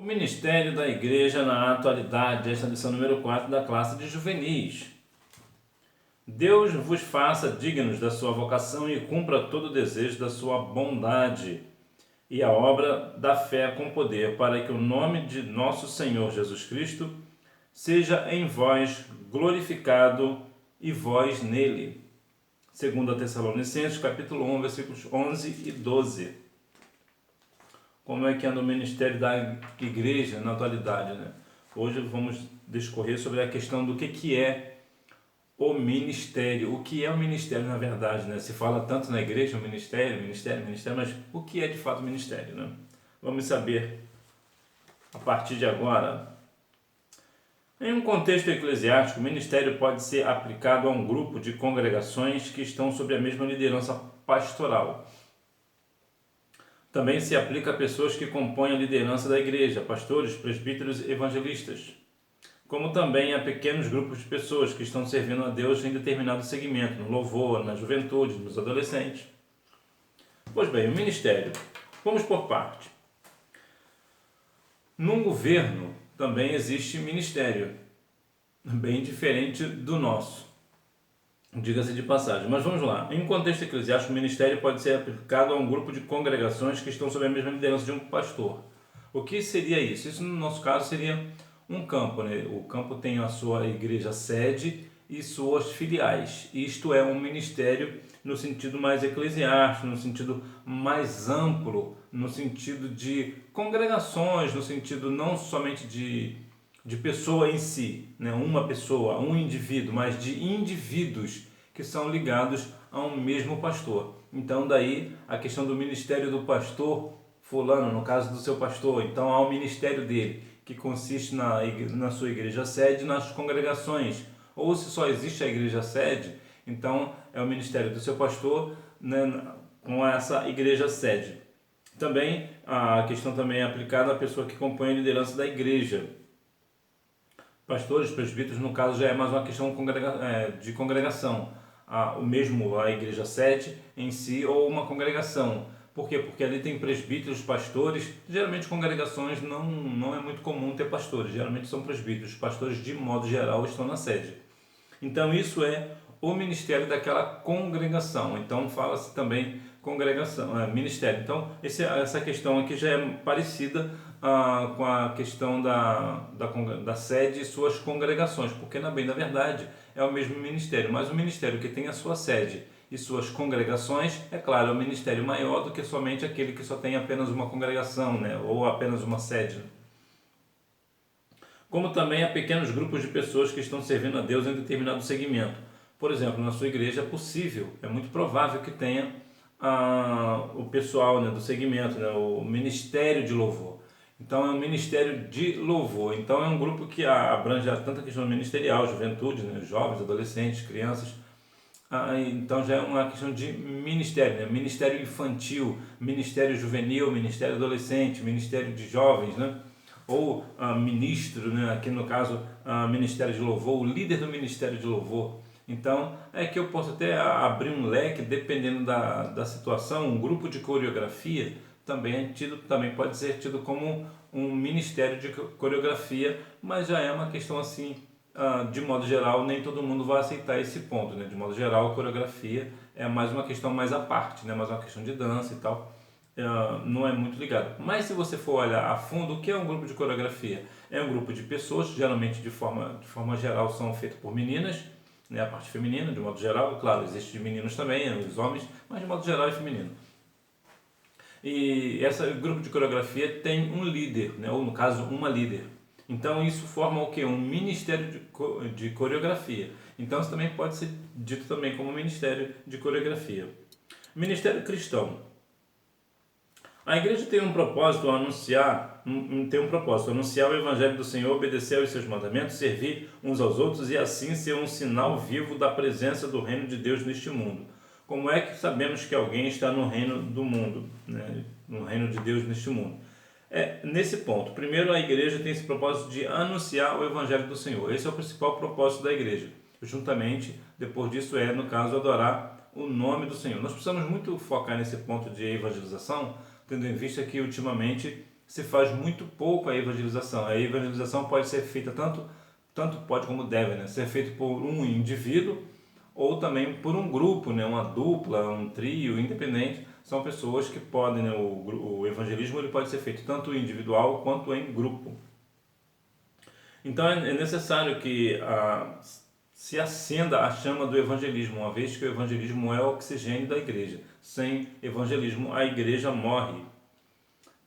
O ministério da igreja na atualidade, esta é a lição número 4 da classe de juvenis. Deus vos faça dignos da sua vocação e cumpra todo o desejo da sua bondade e a obra da fé com poder, para que o nome de nosso Senhor Jesus Cristo seja em vós glorificado e vós nele. 2 Tessalonicenses, capítulo 1, versículos 11 e 12. Como é que anda o ministério da igreja na atualidade, né? Hoje vamos discorrer sobre a questão do que é o ministério. O que é o ministério, na verdade, né? Se fala tanto na igreja, o ministério, mas o que é de fato o ministério, né? Vamos saber a partir de agora. Em um contexto eclesiástico, o ministério pode ser aplicado a um grupo de congregações que estão sob a mesma liderança pastoral. Também se aplica a pessoas que compõem a liderança da igreja, pastores, presbíteros e evangelistas, como também a pequenos grupos de pessoas que estão servindo a Deus em determinado segmento, no louvor, na juventude, nos adolescentes. Pois bem, o ministério. Vamos por parte. Num governo também existe ministério, bem diferente do nosso. Diga-se de passagem, mas vamos lá. Em um contexto eclesiástico, o ministério pode ser aplicado a um grupo de congregações que estão sob a mesma liderança de um pastor. O que seria isso? Isso, no nosso caso, seria um campo, né? O campo tem a sua igreja sede e suas filiais. Isto é um ministério no sentido mais eclesiástico, no sentido mais amplo, no sentido de congregações, no sentido não somente de pessoa em si, né? Uma pessoa, um indivíduo, mas de indivíduos que são ligados a um mesmo pastor. Então daí a questão do ministério do pastor fulano, no caso do seu pastor, então há o ministério dele, que consiste na sua igreja sede, nas congregações. Ou se só existe a igreja sede, então é o ministério do seu pastor, né, com essa igreja sede. Também a questão também é aplicada à pessoa que compõe a liderança da igreja. Pastores, presbíteros, no caso, já é mais uma questão de congregação. A igreja sede em si ou uma congregação. Por quê? Porque ali tem presbíteros, pastores. Geralmente congregações não é muito comum ter pastores. Geralmente são presbíteros. Pastores, de modo geral, estão na sede. Então isso é o ministério daquela congregação. Então fala-se também congregação, ministério. Então essa questão aqui já é parecida com a questão da sede e suas congregações, porque na verdade é o mesmo ministério, mas o ministério que tem a sua sede e suas congregações, é claro, é um ministério maior do que somente aquele que só tem apenas uma congregação, né, ou apenas uma sede. Como também há pequenos grupos de pessoas que estão servindo a Deus em determinado segmento. Por exemplo, na sua igreja é possível, é muito provável que tenha o pessoal, né, do segmento, né, o ministério de louvor. Então é um ministério de louvor. Então é um grupo que abrange tanto a questão ministerial, juventude, né, jovens, adolescentes, crianças. Então já é uma questão de ministério, né? Ministério infantil, ministério juvenil, ministério adolescente, ministério de jovens, né? Ou ministro, né? Aqui no caso ministério de louvor, o líder do ministério de louvor. Então é que eu posso até abrir um leque, dependendo da situação. Um grupo de coreografia também pode ser tido como um ministério de coreografia, mas já é uma questão assim, de modo geral, nem todo mundo vai aceitar esse ponto, né? De modo geral, a coreografia é mais uma questão mais à parte, né? Mais uma questão de dança e tal, não é muito ligado. Mas se você for olhar a fundo, o que é um grupo de coreografia? É um grupo de pessoas, geralmente de forma geral são feitas por meninas, né? A parte feminina, de modo geral, claro, existe de meninos também, os homens, mas de modo geral é feminino. E esse grupo de coreografia tem um líder, né? Ou no caso, uma líder. Então isso forma o que? Um ministério de coreografia. Então isso também pode ser dito também como ministério de coreografia. Ministério cristão. A igreja tem um propósito anunciar o evangelho do Senhor, obedecer aos seus mandamentos, servir uns aos outros e assim ser um sinal vivo da presença do reino de Deus neste mundo. Como é que sabemos que alguém está no reino do mundo, né? No reino de Deus neste mundo? Nesse ponto, primeiro a igreja tem esse propósito de anunciar o evangelho do Senhor. Esse é o principal propósito da igreja. Juntamente, depois disso no caso, adorar o nome do Senhor. Nós precisamos muito focar nesse ponto de evangelização, tendo em vista que ultimamente se faz muito pouco a evangelização. A evangelização pode ser feita tanto pode como deve, né? Ser feito por um indivíduo ou também por um grupo, né? Uma dupla, um trio, independente. São pessoas que podem, né? O evangelismo ele pode ser feito tanto individual quanto em grupo. Então é necessário que se acenda a chama do evangelismo, uma vez que o evangelismo é o oxigênio da igreja. Sem evangelismo a igreja morre.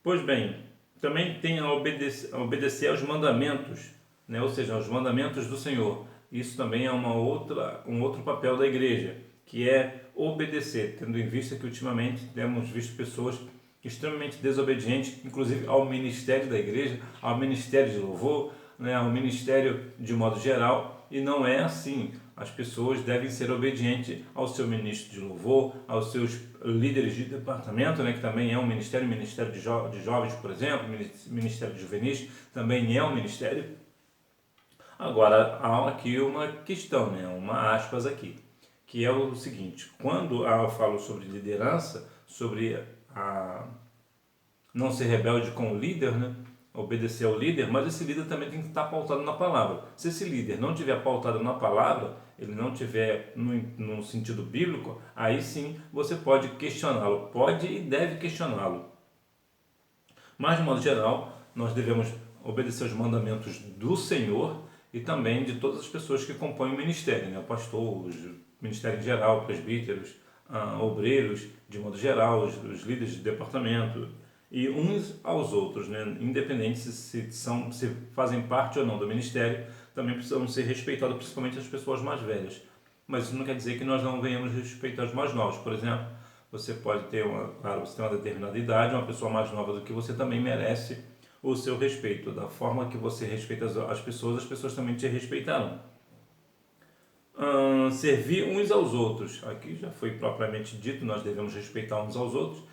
Pois bem, também tem a obedecer aos mandamentos, né? Ou seja, aos mandamentos do Senhor. Isso também é um outro papel da igreja, que é obedecer, tendo em vista que ultimamente temos visto pessoas extremamente desobedientes, inclusive ao ministério da igreja, ao ministério de louvor, né? Ao ministério de modo geral, e não é assim. As pessoas devem ser obedientes ao seu ministro de louvor, aos seus líderes de departamento, né, que também é um ministério, ministério de jovens, por exemplo, ministério de juvenis, também é um ministério. Agora, há aqui uma questão, né, uma aspas aqui, que é o seguinte: quando eu falo sobre liderança, sobre não ser rebelde com o líder, né, obedecer ao líder, mas esse líder também tem que estar pautado na palavra. Se esse líder não tiver pautado na palavra, ele não tiver no sentido bíblico, aí sim você pode questioná-lo, pode e deve questioná-lo. Mas, de modo geral, nós devemos obedecer aos mandamentos do Senhor e também de todas as pessoas que compõem o ministério, né? Pastores, ministério em geral, presbíteros, obreiros, de modo geral, os líderes de departamento, e uns aos outros, né? Independente se fazem parte ou não do ministério, também precisam ser respeitados, principalmente as pessoas mais velhas. Mas isso não quer dizer que nós não venhamos respeitar os mais novos. Por exemplo, você pode ter você tem uma determinada idade, uma pessoa mais nova do que você também merece o seu respeito. Da forma que você respeita as pessoas também te respeitarão. Servir uns aos outros. Aqui já foi propriamente dito, nós devemos respeitar uns aos outros,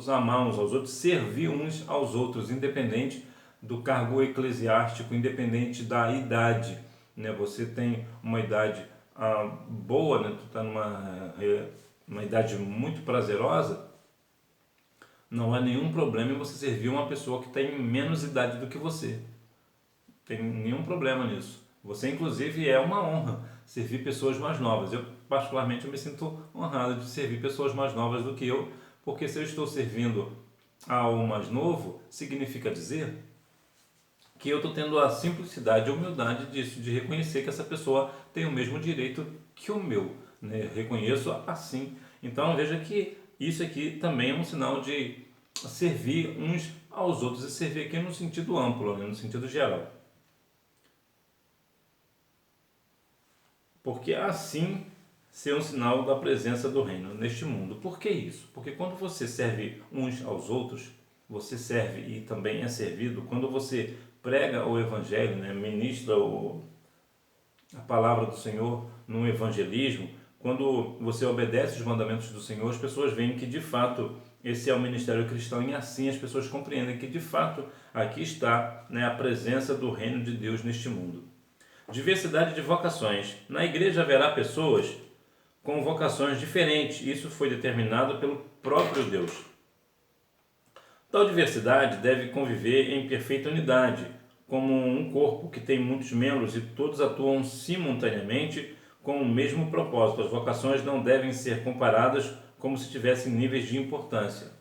amar uns aos outros, servir uns aos outros, independente do cargo eclesiástico, independente da idade, né? Você tem uma idade boa, né? Tu está numa idade muito prazerosa, não há nenhum problema em você servir uma pessoa que tem menos idade do que você. Tem nenhum problema nisso. Você, inclusive, é uma honra servir pessoas mais novas. Eu, particularmente, me sinto honrado de servir pessoas mais novas do que eu, porque se eu estou servindo ao mais novo, significa dizer que eu estou tendo a simplicidade e a humildade disso, de reconhecer que essa pessoa tem o mesmo direito que o meu, né? Eu reconheço assim. Então, veja que isso aqui também é um sinal de servir uns aos outros, e servir aqui no sentido amplo, né? No sentido geral. Porque assim ser um sinal da presença do reino neste mundo. Por que isso? Porque quando você serve uns aos outros, você serve e também é servido. Quando você prega o evangelho, né, ministra a palavra do Senhor no evangelismo, quando você obedece os mandamentos do Senhor, as pessoas veem que de fato esse é o ministério cristão, e assim as pessoas compreendem que de fato aqui está, né, a presença do reino de Deus neste mundo. Diversidade de vocações. Na igreja haverá pessoas com vocações diferentes. Isso foi determinado pelo próprio Deus. Tal diversidade deve conviver em perfeita unidade, como um corpo que tem muitos membros e todos atuam simultaneamente com o mesmo propósito. As vocações não devem ser comparadas como se tivessem níveis de importância.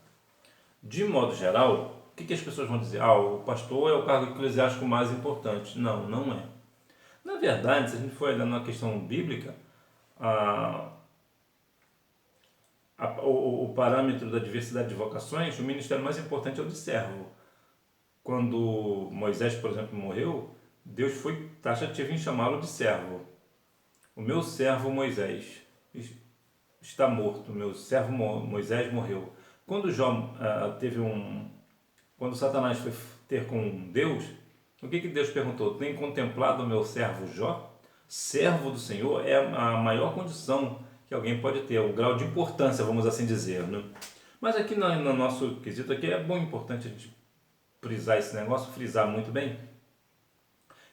De modo geral, o que as pessoas vão dizer? O pastor é o cargo eclesiástico mais importante. Não, não é. Na verdade, se a gente for olhar na questão bíblica, o parâmetro da diversidade de vocações, o ministério mais importante é o de servo. Quando Moisés, por exemplo, morreu, Deus foi taxativo em chamá-lo de servo. O meu servo Moisés está morto, o meu servo Moisés morreu. Quando quando Satanás foi ter com Deus, o que Deus perguntou? Tem contemplado o meu servo Jó? Servo do Senhor é a maior condição que alguém pode ter, o grau de importância, vamos assim dizer, né? Mas aqui no nosso quesito aqui é bom e importante a gente frisar esse negócio, frisar muito bem,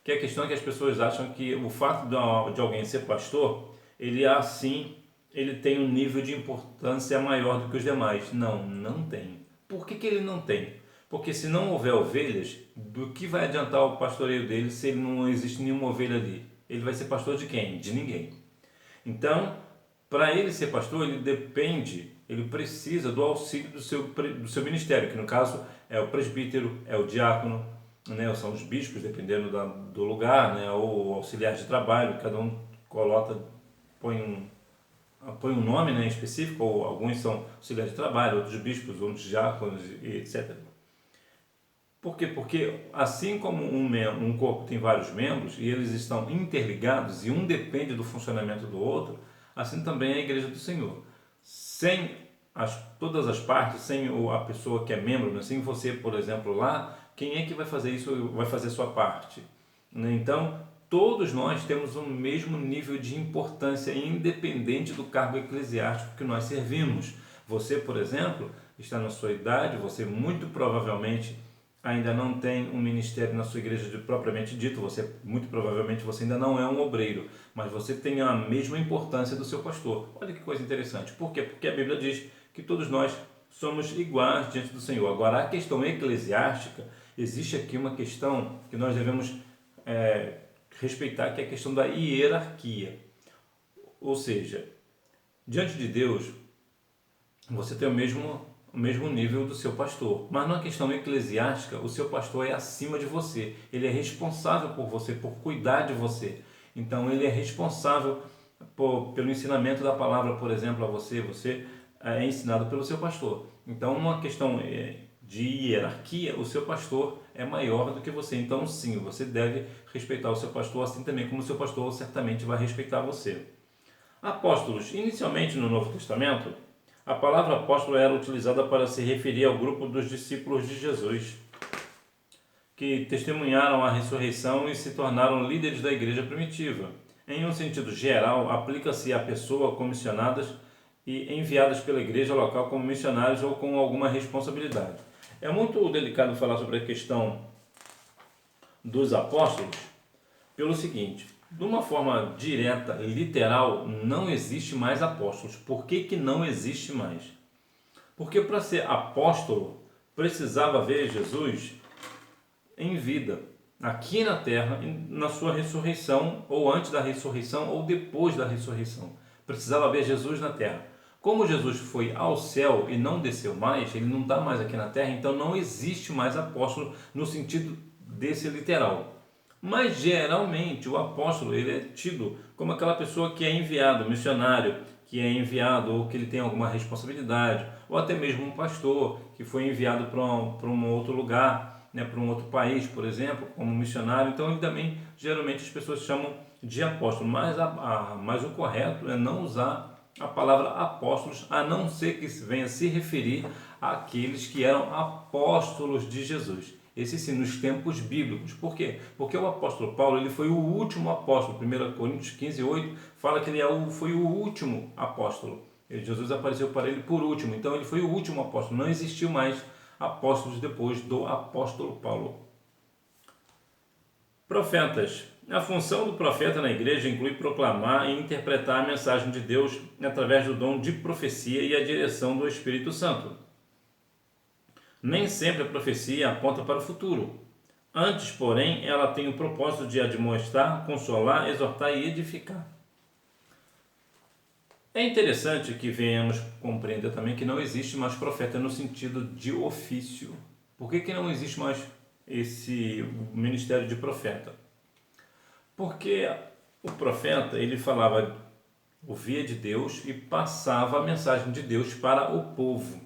que a questão é que as pessoas acham que o fato de alguém ser pastor, ele tem um nível de importância maior do que os demais. Não, não tem. Por que ele não tem? Porque se não houver ovelhas, do que vai adiantar o pastoreio dele se ele não existe nenhuma ovelha ali? Ele vai ser pastor de quem? De ninguém. Então, para ele ser pastor, ele depende, ele precisa do auxílio do seu ministério, que no caso é o presbítero, é o diácono, né, são os bispos, dependendo do lugar, né, ou auxiliar de trabalho, cada um coloca, põe um nome, né, específico, ou alguns são auxiliares de trabalho, outros bispos, outros diáconos, e etc. Por quê? Porque assim como um corpo tem vários membros e eles estão interligados e um depende do funcionamento do outro, assim também é a Igreja do Senhor. Sem todas as partes, sem a pessoa que é membro, né? Sem você, por exemplo, lá, quem é que vai fazer isso, vai fazer a sua parte? Né? Então, todos nós temos o mesmo nível de importância, independente do cargo eclesiástico que nós servimos. Você, por exemplo, está na sua idade, você muito provavelmente ainda não tem um ministério na sua igreja propriamente dito, muito provavelmente você ainda não é um obreiro, mas você tem a mesma importância do seu pastor. Olha que coisa interessante. Por quê? Porque a Bíblia diz que todos nós somos iguais diante do Senhor. Agora, a questão eclesiástica, existe aqui uma questão que nós devemos respeitar, que é a questão da hierarquia. Ou seja, diante de Deus, você tem o mesmo nível do seu pastor. Mas na questão eclesiástica, o seu pastor é acima de você. Ele é responsável por você, por cuidar de você. Então, ele é responsável pelo ensinamento da palavra, por exemplo, a você. Você é ensinado pelo seu pastor. Então, uma questão de hierarquia, o seu pastor é maior do que você. Então, sim, você deve respeitar o seu pastor, assim também como o seu pastor certamente vai respeitar você. Apóstolos. Inicialmente no Novo Testamento, a palavra apóstolo era utilizada para se referir ao grupo dos discípulos de Jesus, que testemunharam a ressurreição e se tornaram líderes da igreja primitiva. Em um sentido geral, aplica-se a pessoas comissionadas e enviadas pela igreja local como missionários ou com alguma responsabilidade. É muito delicado falar sobre a questão dos apóstolos pelo seguinte: de uma forma direta, literal, não existe mais apóstolos. Por que não existe mais? Porque para ser apóstolo, precisava ver Jesus em vida, aqui na terra, na sua ressurreição, ou antes da ressurreição, ou depois da ressurreição. Precisava ver Jesus na terra. Como Jesus foi ao céu e não desceu mais, ele não está mais aqui na terra, então não existe mais apóstolo no sentido desse literal. Mas geralmente o apóstolo ele é tido como aquela pessoa que é enviado, missionário, que é enviado ou que ele tem alguma responsabilidade, ou até mesmo um pastor que foi enviado para um outro lugar, né, para um outro país, por exemplo, como missionário. Então ele também, geralmente as pessoas chamam de apóstolo, mas o correto é não usar a palavra apóstolos, a não ser que venha se referir àqueles que eram apóstolos de Jesus. Esse sim, nos tempos bíblicos. Por quê? Porque o apóstolo Paulo ele foi o último apóstolo. 1 Coríntios 15:8 fala que ele foi o último apóstolo. Jesus apareceu para ele por último. Então ele foi o último apóstolo. Não existiu mais apóstolos depois do apóstolo Paulo. Profetas. A função do profeta na igreja inclui proclamar e interpretar a mensagem de Deus através do dom de profecia e a direção do Espírito Santo. Nem sempre a profecia aponta para o futuro. Antes, porém, ela tem o propósito de admoestar, consolar, exortar e edificar. É interessante que venhamos compreender também que não existe mais profeta no sentido de ofício. Por que não existe mais esse ministério de profeta? Porque o profeta, ele falava, ouvia de Deus e passava a mensagem de Deus para o povo.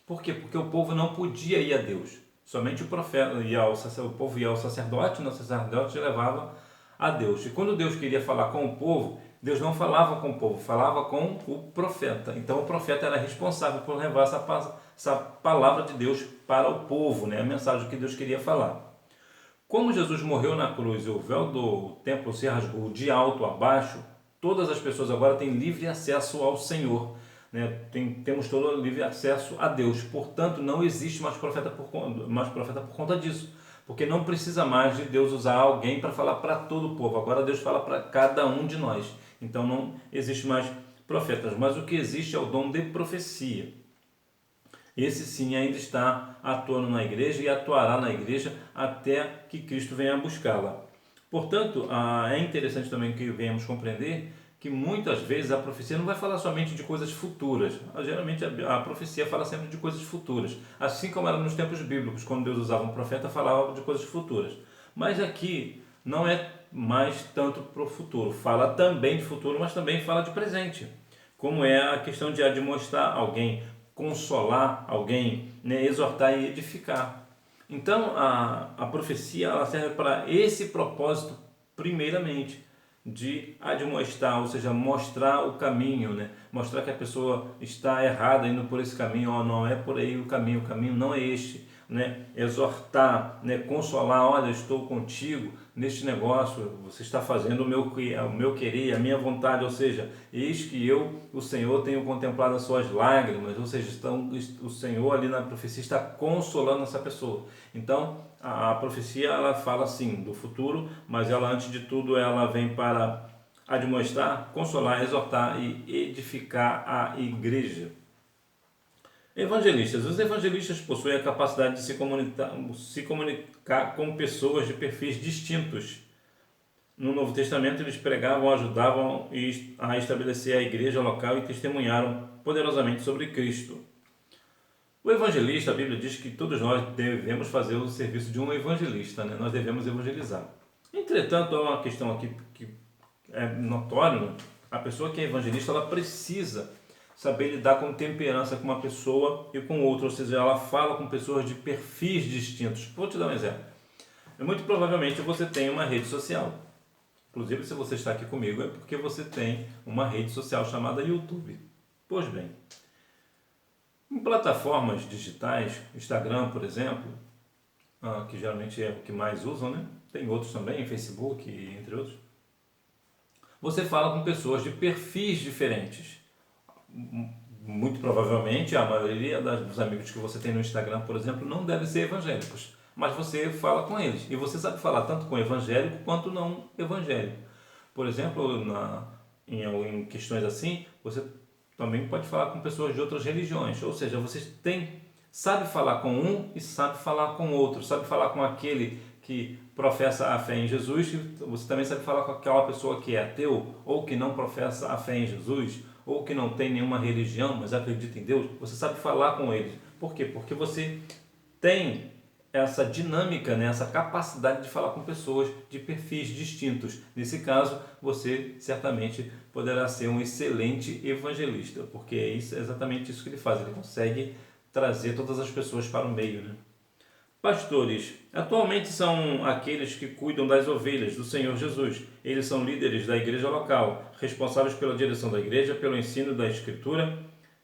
Por quê? Porque o povo não podia ir a Deus. Somente o profeta o povo ia ao sacerdote, e o sacerdote levava a Deus. E quando Deus queria falar com o povo, Deus não falava com o povo, falava com o profeta. Então o profeta era responsável por levar essa palavra de Deus para o povo, né? A mensagem que Deus queria falar. Como Jesus morreu na cruz e o véu do templo se rasgou de alto a baixo, todas as pessoas agora têm livre acesso ao Senhor. Né? Temos todo livre acesso a Deus. Portanto, não existe mais profeta por conta disso. Porque não precisa mais de Deus usar alguém para falar para todo o povo. Agora Deus fala para cada um de nós. Então não existe mais profetas. Mas o que existe é o dom de profecia. Esse sim ainda está atuando na igreja e atuará na igreja até que Cristo venha buscá-la. Portanto, é interessante também que venhamos compreender que muitas vezes a profecia não vai falar somente de coisas futuras. Geralmente a profecia fala sempre de coisas futuras, assim como era nos tempos bíblicos, quando Deus usava um profeta, falava de coisas futuras. Mas aqui não é mais tanto para o futuro, fala também de futuro, mas também fala de presente, como é a questão de admoestar alguém, consolar alguém, né, exortar e edificar. Então a profecia ela serve para esse propósito primeiramente, de admoestar, ou seja, mostrar o caminho, né? Mostrar que a pessoa está errada indo por esse caminho, ó, não é por aí o caminho não é este, né? Exortar, né? Consolar, olha, estou contigo neste negócio, você está fazendo o meu querer, a minha vontade, ou seja, eis que eu, o Senhor, tenho contemplado as suas lágrimas, ou seja, o Senhor ali na profecia está consolando essa pessoa. Então, a profecia ela fala sim do futuro, mas ela antes de tudo ela vem para admoestar, consolar, exortar e edificar a igreja. Evangelistas. Os evangelistas possuem a capacidade de se comunicar com pessoas de perfis distintos. No Novo Testamento eles pregavam, ajudavam a estabelecer a igreja local e testemunharam poderosamente sobre Cristo. O evangelista, a Bíblia diz que todos nós devemos fazer o serviço de um evangelista, né? Nós devemos evangelizar. Entretanto, há uma questão aqui que é notória, né? A pessoa que é evangelista, ela precisa saber lidar com temperança com uma pessoa e com outra, ou seja, ela fala com pessoas de perfis distintos. Vou te dar um exemplo. Muito provavelmente você tem uma rede social. Inclusive, se você está aqui comigo, é porque você tem uma rede social chamada YouTube. Pois bem, em plataformas digitais, Instagram, por exemplo, que geralmente é o que mais usam, né? Tem outros também, Facebook, entre outros. Você fala com pessoas de perfis diferentes. Muito provavelmente a maioria dos amigos que você tem no Instagram, por exemplo, não devem ser evangélicos, mas você fala com eles e você sabe falar tanto com evangélico quanto não evangélico. Por exemplo, em questões assim, você também pode falar com pessoas de outras religiões, ou seja, você sabe falar com um e sabe falar com outro, sabe falar com aquele que professa a fé em Jesus, e você também sabe falar com aquela pessoa que é ateu ou que não professa a fé em Jesus, ou que não tem nenhuma religião, mas acredita em Deus. Você sabe falar com eles. Por quê? Porque você tem essa dinâmica, né? Essa capacidade de falar com pessoas de perfis distintos. Nesse caso, você certamente poderá ser um excelente evangelista, porque é exatamente isso que ele faz. Ele consegue trazer todas as pessoas para o meio, né? Pastores. Atualmente são aqueles que cuidam das ovelhas do Senhor Jesus. Eles são líderes da igreja local, responsáveis pela direção da igreja, pelo ensino da escritura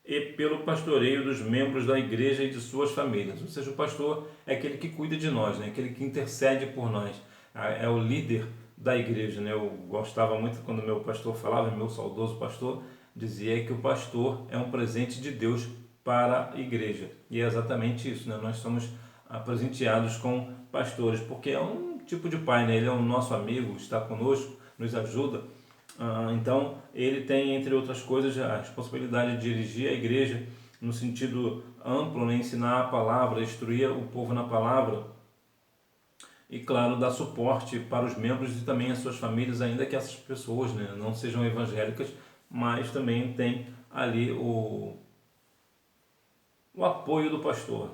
e pelo pastoreio dos membros da igreja e de suas famílias. Ou seja, o pastor é aquele que cuida de nós, né? Aquele que intercede por nós. É o líder da igreja, né? Eu gostava muito quando meu pastor falava, meu saudoso pastor, dizia que o pastor é um presente de Deus para a igreja. E é exatamente isso, né? Nós somos presenteados com pastores, porque é um tipo de pai, né? Ele é o nosso amigo, está conosco, nos ajuda. Então, ele tem, entre outras coisas, a responsabilidade de dirigir a igreja no sentido amplo, né? Ensinar a palavra, instruir o povo na palavra e, claro, dar suporte para os membros e também as suas famílias, ainda que essas pessoas, né, não sejam evangélicas, mas também tem ali o apoio do pastor.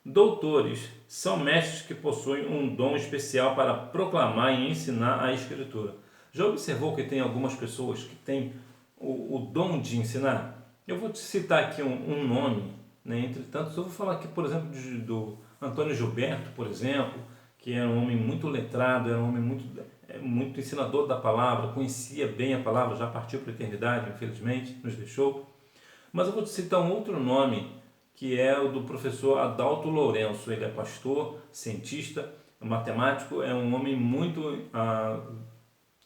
Doutores são mestres que possuem um dom especial para proclamar e ensinar a Escritura. Já observou que tem algumas pessoas que têm o dom de ensinar? Eu vou te citar aqui um nome, né? Entre tantos, eu vou falar aqui, por exemplo, do Antônio Gilberto, por exemplo, que era um homem muito letrado, era um homem muito ensinador da palavra, conhecia bem a palavra, já partiu para a eternidade, infelizmente, nos deixou. Mas eu vou te citar um outro nome, que é o do professor Adalto Lourenço. Ele é pastor, cientista, matemático, é um homem muito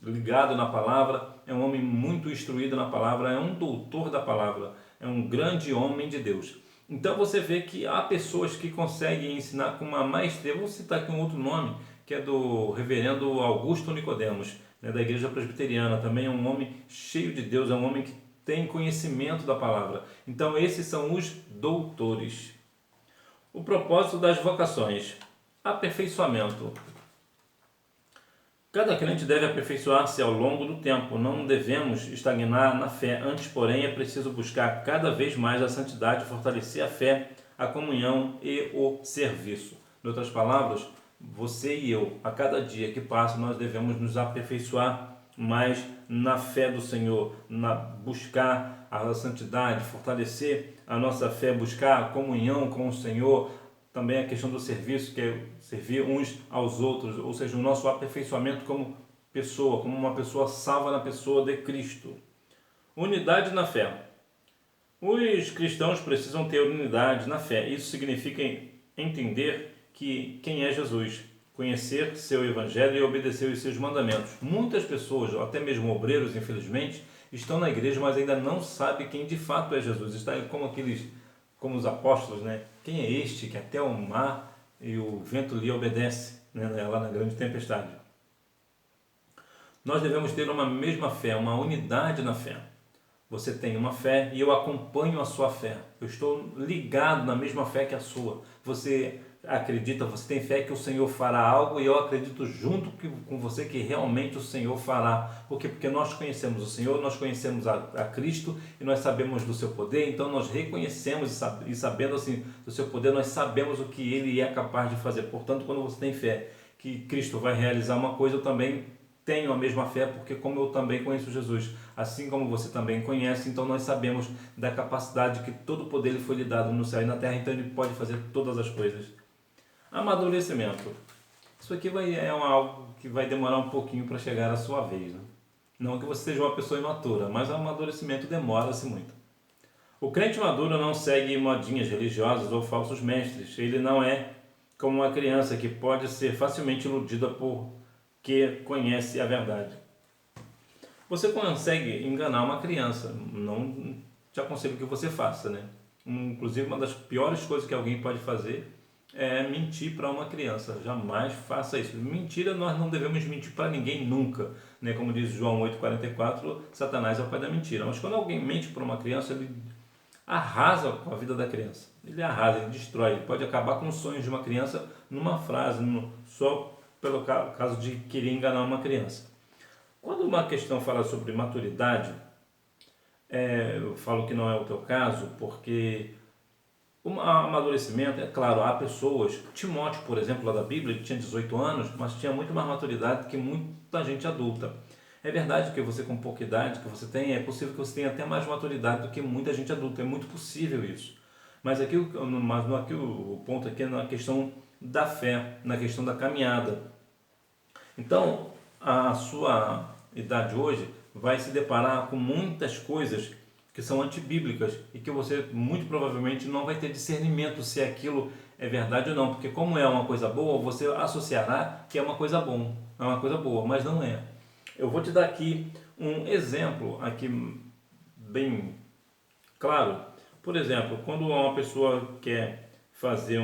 ligado na palavra, é um homem muito instruído na palavra, é um doutor da palavra, é um grande homem de Deus. Então você vê que há pessoas que conseguem ensinar com uma maestria. Eu vou citar aqui um outro nome, que é do reverendo Augusto Nicodemos, né, da igreja presbiteriana. Também é um homem cheio de Deus, é um homem que tem conhecimento da palavra. Então esses são os doutores. O propósito das vocações: aperfeiçoamento. Cada crente deve aperfeiçoar-se ao longo do tempo, não devemos estagnar na fé, antes, porém, é preciso buscar cada vez mais a santidade, fortalecer a fé, a comunhão e o serviço. Em outras palavras, você e eu, a cada dia que passa, nós devemos nos aperfeiçoar mais na fé do Senhor, buscar a santidade, fortalecer a nossa fé, buscar a comunhão com o Senhor. Também a questão do serviço, que é servir uns aos outros, ou seja, o nosso aperfeiçoamento como pessoa, como uma pessoa salva na pessoa de Cristo. Unidade na fé. Os cristãos precisam ter unidade na fé. Isso significa entender quem é Jesus, conhecer seu evangelho e obedecer os seus mandamentos. Muitas pessoas, até mesmo obreiros, infelizmente, estão na igreja, mas ainda não sabem quem de fato é Jesus. Está como os apóstolos, né? Quem é este que até o mar e o vento lhe obedece, né? Lá na grande tempestade. Nós devemos ter uma mesma fé, uma unidade na fé. Você tem uma fé e eu acompanho a sua fé. Eu estou ligado na mesma fé que a sua. Você acredita, você tem fé que o Senhor fará algo e eu acredito junto com você que realmente o Senhor fará. Por quê? Porque nós conhecemos o Senhor, nós conhecemos a Cristo e nós sabemos do seu poder, então nós reconhecemos e sabendo assim do seu poder, nós sabemos o que Ele é capaz de fazer. Portanto, quando você tem fé que Cristo vai realizar uma coisa, eu também tenho a mesma fé, porque como eu também conheço Jesus, assim como você também conhece, então nós sabemos da capacidade que todo o poder lhe foi lhe dado no céu e na terra, então Ele pode fazer todas as coisas. Amadurecimento. Isso aqui algo que vai demorar um pouquinho para chegar à sua vez, né? Não que você seja uma pessoa imatura, mas o amadurecimento demora-se muito. O crente maduro não segue modinhas religiosas ou falsos mestres. Ele não é como uma criança que pode ser facilmente iludida porque conhece a verdade. Você consegue enganar uma criança, não te aconselho que você faça, né? Inclusive, uma das piores coisas que alguém pode fazer é mentir para uma criança. Jamais faça isso. Mentira, nós não devemos mentir para ninguém nunca, né? Como diz João 8,44, Satanás é o pai da mentira. Mas quando alguém mente para uma criança, ele arrasa com a vida da criança. Ele arrasa, ele destrói. Ele pode acabar com os sonhos de uma criança numa frase, só pelo caso de querer enganar uma criança. Quando uma questão fala sobre maturidade, eu falo que não é o teu caso, porque o amadurecimento, é claro, há pessoas, Timóteo, por exemplo, lá da Bíblia, ele tinha 18 anos, mas tinha muito mais maturidade que muita gente adulta. É verdade que você com pouca idade que você tem, é possível que você tenha até mais maturidade do que muita gente adulta, é muito possível isso. Mas aqui o ponto aqui é na questão da fé, na questão da caminhada. Então, a sua idade hoje vai se deparar com muitas coisas que são antibíblicas e que você muito provavelmente não vai ter discernimento se aquilo é verdade ou não, porque como é uma coisa boa, você associará que é uma coisa boa, mas não é. Eu vou te dar aqui um exemplo aqui bem claro. Por exemplo, quando uma pessoa quer fazer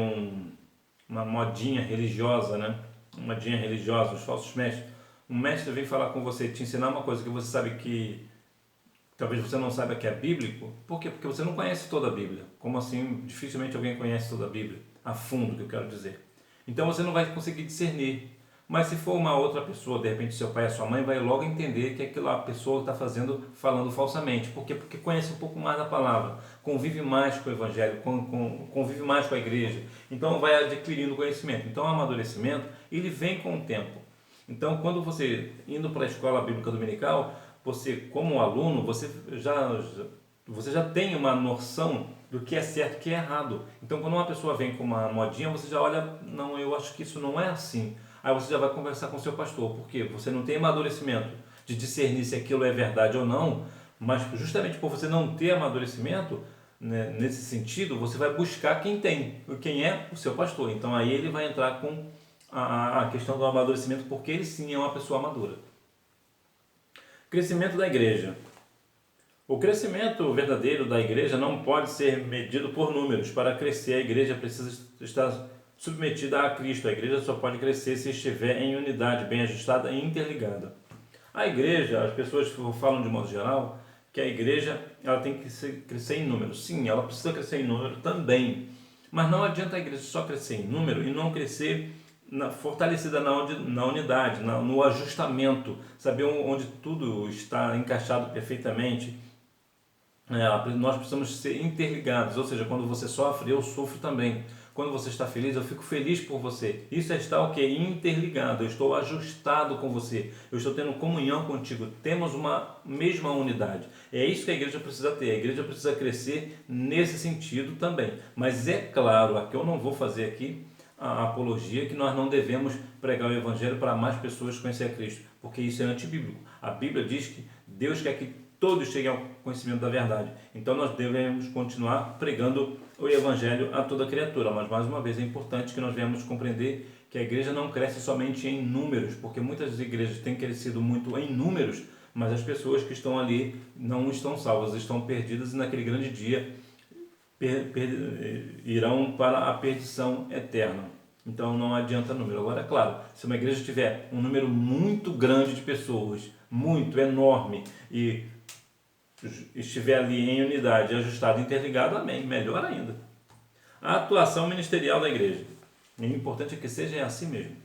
uma modinha religiosa, né? Uma modinha religiosa, os falsos mestres, um mestre vem falar com você, te ensinar uma coisa que você sabe que talvez você não saiba que é bíblico. Por quê? Porque você não conhece toda a Bíblia. Como assim? Dificilmente alguém conhece toda a Bíblia, a fundo, que eu quero dizer. Então você não vai conseguir discernir. Mas se for uma outra pessoa, de repente seu pai ou sua mãe, vai logo entender que aquela pessoa está falando falsamente. Por quê? Porque conhece um pouco mais da palavra, convive mais com o Evangelho, convive mais com a igreja. Então vai adquirindo conhecimento. Então o amadurecimento, ele vem com o tempo. Então quando você, indo para a escola bíblica dominical, você como aluno, você já tem uma noção do que é certo e o que é errado. Então quando uma pessoa vem com uma modinha, você já olha, não, eu acho que isso não é assim. Aí você já vai conversar com o seu pastor, porque você não tem amadurecimento de discernir se aquilo é verdade ou não, mas justamente por você não ter amadurecimento, né, nesse sentido, você vai buscar quem é o seu pastor. Então aí ele vai entrar com a questão do amadurecimento, porque ele sim é uma pessoa madura. Crescimento da igreja. O crescimento verdadeiro da igreja não pode ser medido por números. Para crescer, a igreja precisa estar submetida a Cristo. A igreja só pode crescer se estiver em unidade, bem ajustada e interligada. A igreja, as pessoas falam de modo geral que a igreja ela tem que crescer em número. Sim, ela precisa crescer em número também. Mas não adianta a igreja só crescer em número e não crescer fortalecida na unidade, no ajustamento, saber onde tudo está encaixado perfeitamente. Nós precisamos ser interligados, ou seja, quando você sofre, eu sofro também. Quando você está feliz, eu fico feliz por você. Isso é estar o quê? Interligado, eu estou ajustado com você, eu estou tendo comunhão contigo, temos uma mesma unidade. É isso que a igreja precisa ter, a igreja precisa crescer nesse sentido também. Mas é claro, aqui eu não vou fazer aqui a apologia que nós não devemos pregar o evangelho para mais pessoas conhecer a Cristo, porque isso é antibíblico. A Bíblia diz que Deus quer que todos cheguem ao conhecimento da verdade. Então nós devemos continuar pregando o evangelho a toda criatura. Mas mais uma vez é importante que nós venhamos compreender que a igreja não cresce somente em números, porque muitas igrejas têm crescido muito em números, mas as pessoas que estão ali não estão salvas, estão perdidas e naquele grande dia irão para a perdição eterna. Então não adianta número. Agora, é claro, se uma igreja tiver um número muito grande de pessoas, muito enorme, e estiver ali em unidade, ajustado, interligado, amém, melhor ainda. A atuação ministerial da igreja. O importante é que seja assim mesmo.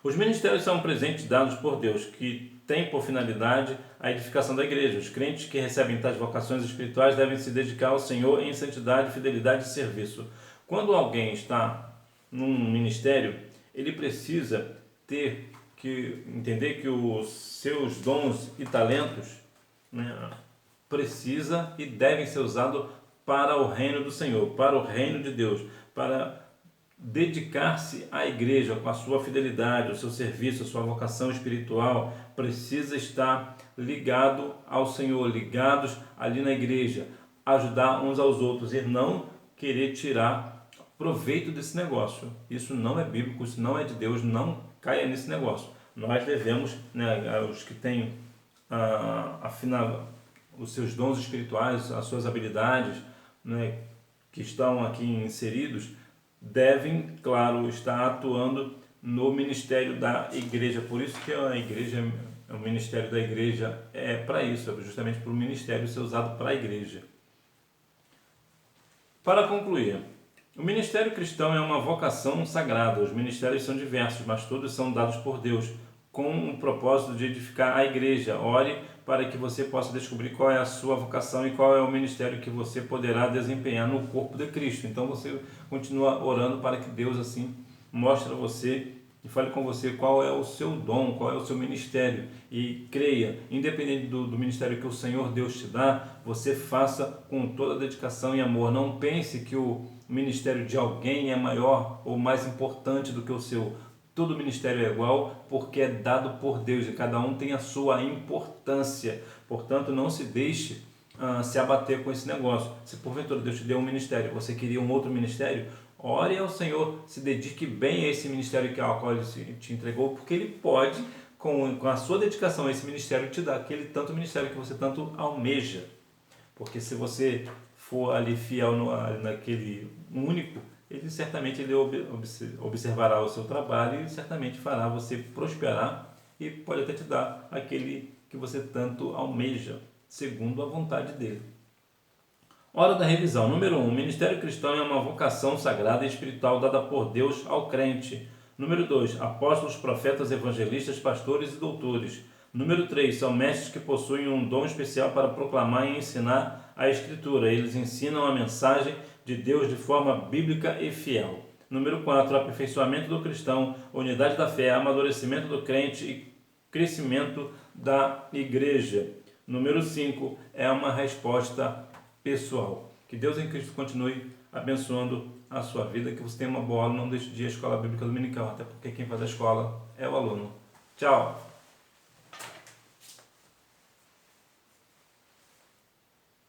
Os ministérios são presentes dados por Deus, que tem por finalidade a edificação da igreja. Os crentes que recebem tais vocações espirituais devem se dedicar ao Senhor em santidade, fidelidade e serviço. Quando alguém está num ministério, ele precisa ter que entender que os seus dons e talentos precisa e devem ser usados para o reino do Senhor, para o reino de Deus, para dedicar-se à igreja com a sua fidelidade, o seu serviço, a sua vocação espiritual, precisa estar ligado ao Senhor, ligados ali na igreja, ajudar uns aos outros e não querer tirar proveito desse negócio. Isso não é bíblico, isso não é de Deus, não caia nesse negócio. Nós devemos, os que têm os seus dons espirituais, as suas habilidades, que estão aqui inseridos, devem, claro, estar atuando no ministério da igreja. Por isso que a igreja, o ministério da igreja é para isso, é justamente para o ministério ser usado para a igreja. Para concluir, o ministério cristão é uma vocação sagrada. Os ministérios são diversos, mas todos são dados por Deus, com o propósito de edificar a igreja. Ore para que você possa descobrir qual é a sua vocação e qual é o ministério que você poderá desempenhar no corpo de Cristo. Então você continua orando para que Deus assim mostre a você e fale com você qual é o seu dom, qual é o seu ministério. E creia, independente do ministério que o Senhor Deus te dá, você faça com toda a dedicação e amor. Não pense que o ministério de alguém é maior ou mais importante do que o seu. Todo ministério é igual porque é dado por Deus e cada um tem a sua importância. Portanto, não se deixe se abater com esse negócio. Se porventura Deus te deu um ministério, você queria um outro ministério, ore ao Senhor, se dedique bem a esse ministério ao qual Ele te entregou, porque Ele pode, com a sua dedicação a esse ministério, te dar aquele tanto ministério que você tanto almeja. Porque se você for ali fiel naquele único, ele certamente observará o seu trabalho e certamente fará você prosperar e pode até te dar aquele que você tanto almeja, segundo a vontade dele. Hora da revisão. Número 1. O ministério cristão é uma vocação sagrada e espiritual dada por Deus ao crente. Número 2. Apóstolos, profetas, evangelistas, pastores e doutores. Número 3. São mestres que possuem um dom especial para proclamar e ensinar a Escritura. Eles ensinam a mensagem de Deus de forma bíblica e fiel. Número 4. Aperfeiçoamento do cristão, unidade da fé, amadurecimento do crente e crescimento da igreja. Número 5. É uma resposta pessoal. Que Deus em Cristo continue abençoando a sua vida, que você tenha uma boa aula, não deixe de ir à escola bíblica dominical, até porque quem faz a escola é o aluno. Tchau!